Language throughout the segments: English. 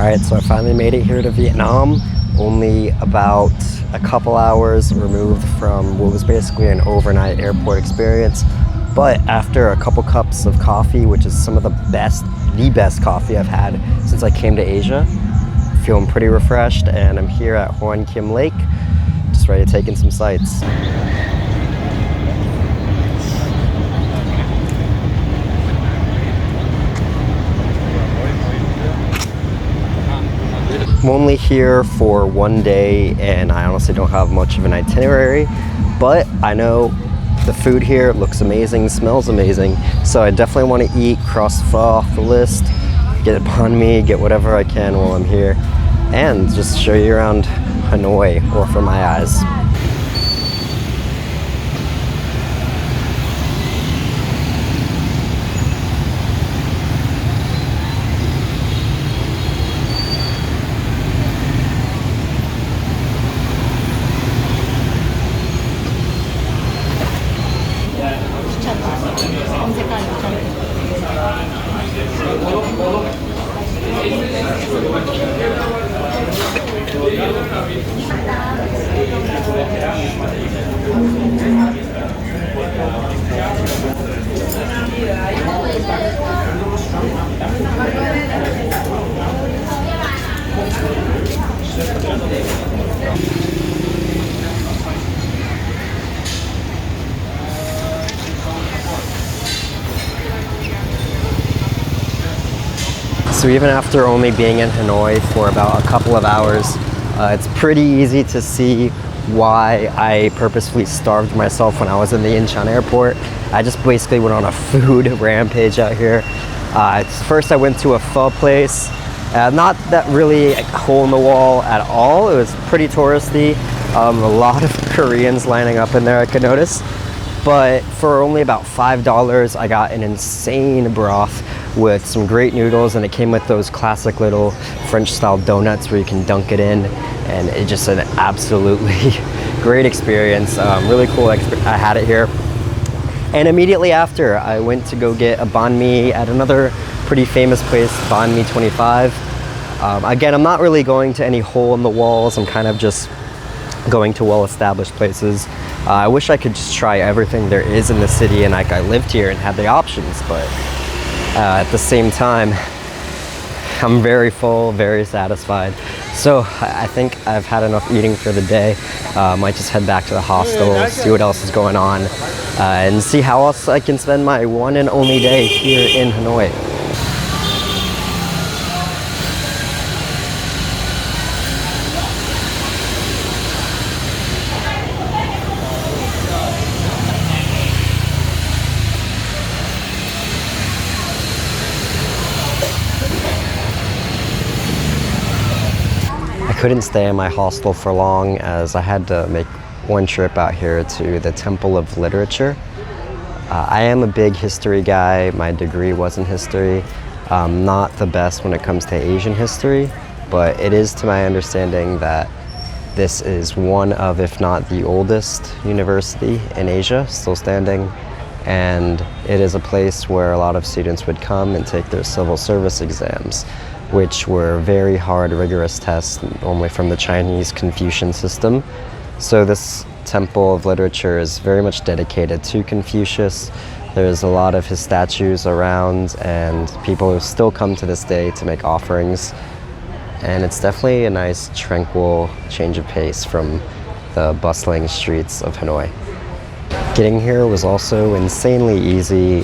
Alright, so I finally made it here to Vietnam, only about a couple hours removed from what was basically an overnight airport experience. But after a couple cups of coffee, which is some of the best coffee I've had since I came to Asia, feeling pretty refreshed, and I'm here at Hoan Kiem Lake, just ready to take in some sights. I'm only here for one day and I honestly don't have much of an itinerary, but I know the food here looks amazing, smells amazing, so I definitely want to eat, cross the pho off the list, get Banh Mi, get whatever I can while I'm here, and just show you around Hanoi, or for my eyes. So even after only being in Hanoi for about a couple of hours, it's pretty easy to see why I purposefully starved myself when I was in the Incheon airport. I just basically went on a food rampage out here. First I went to a pho place, not that really hole in the wall at all. It was pretty touristy, a lot of Koreans lining up in there I could notice. But for only about $5, I got an insane broth with some great noodles, and it came with those classic little French-style donuts where you can dunk it in, and it's just an absolutely great experience. Really cool I had it here. And immediately after, I went to go get a Banh Mi at another pretty famous place, Banh Mi 25. Again, I'm not really going to any hole in the walls. I'm kind of just going to well-established places. I wish I could just try everything there is in the city, and like I lived here and had the options, but at the same time, I'm very full, very satisfied. So I think I've had enough eating for the day. Might just head back to the hostel, see what else is going on, and see how else I can spend my one and only day here in Hanoi. I couldn't stay in my hostel for long as I had to make one trip out here to the Temple of Literature. I am a big history guy. My degree was in history. Not the best when it comes to Asian history, but it is to my understanding that this is one of, if not the oldest university in Asia, still standing. And it is a place where a lot of students would come and take their civil service exams, which were very hard, rigorous tests, normally from the Chinese Confucian system. So this Temple of Literature is very much dedicated to Confucius. There's a lot of his statues around, and people still come to this day to make offerings. And it's definitely a nice, tranquil change of pace from the bustling streets of Hanoi. Getting here was also insanely easy.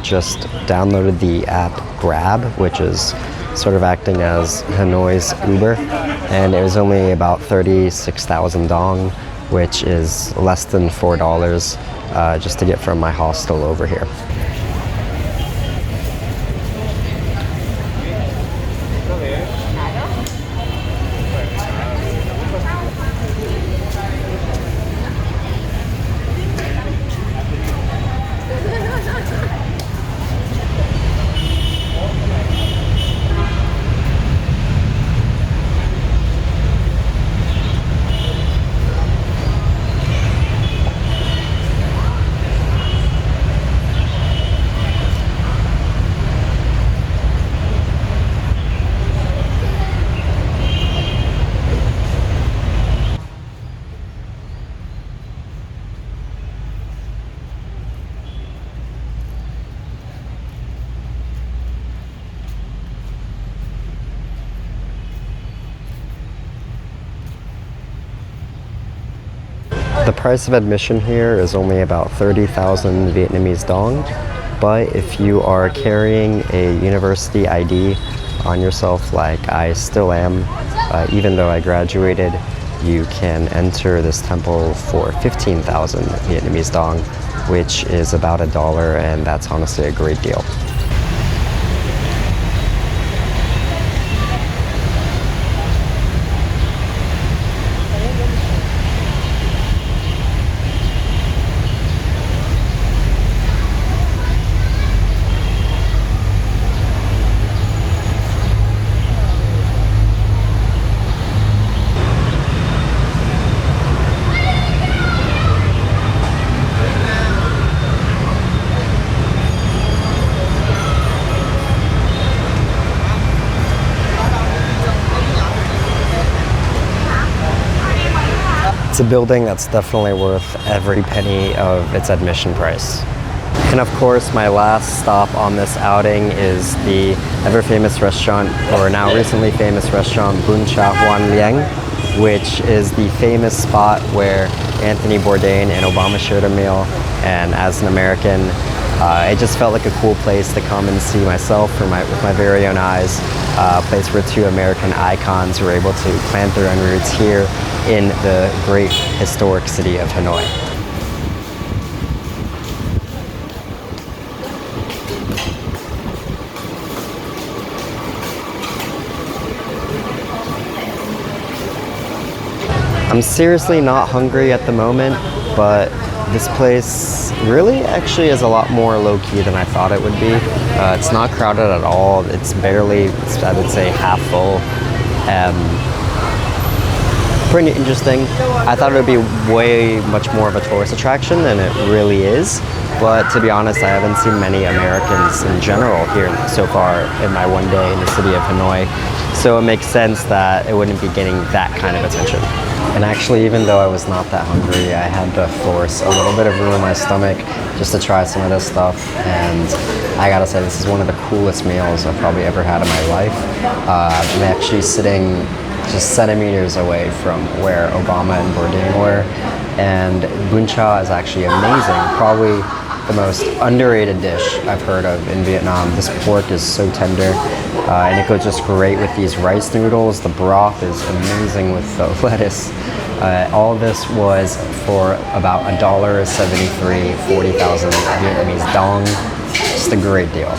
Just downloaded the app Grab, which is sort of acting as Hanoi's Uber, and it was only about 36,000 dong, which is less than $4 just to get from my hostel over here. The price of admission here is only about 30,000 Vietnamese dong, but if you are carrying a university ID on yourself like I still am, even though I graduated, you can enter this temple for 15,000 Vietnamese dong, which is about $1, and that's honestly a great deal. It's a building that's definitely worth every penny of its admission price. And of course, my last stop on this outing is the ever famous restaurant, or now recently famous restaurant, Bun Cha Hoan Kiem, which is the famous spot where Anthony Bourdain and Obama shared a meal. And as an American, it just felt like a cool place to come and see myself with my very own eyes. A place where two American icons were able to plant their own roots here in the great historic city of Hanoi. I'm seriously not hungry at the moment, but this place really actually is a lot more low-key than I thought it would be. It's not crowded at all. It's barely, I would say, half full. Pretty interesting. I thought it would be way much more of a tourist attraction than it really is. But to be honest, I haven't seen many Americans in general here so far in my one day in the city of Hanoi. So it makes sense that it wouldn't be getting that kind of attention. And actually, even though I was not that hungry, I had to force a little bit of room in my stomach just to try some of this stuff. And I gotta say, this is one of the coolest meals I've probably ever had in my life. I'm actually sitting just centimeters away from where Obama and Bourdain were. And Bun Cha is actually amazing. Probably the most underrated dish I've heard of in Vietnam. This pork is so tender, and it goes just great with these rice noodles. The broth is amazing with the lettuce. All of this was for about $1.73, 40,000 Vietnamese dong. Just a great deal.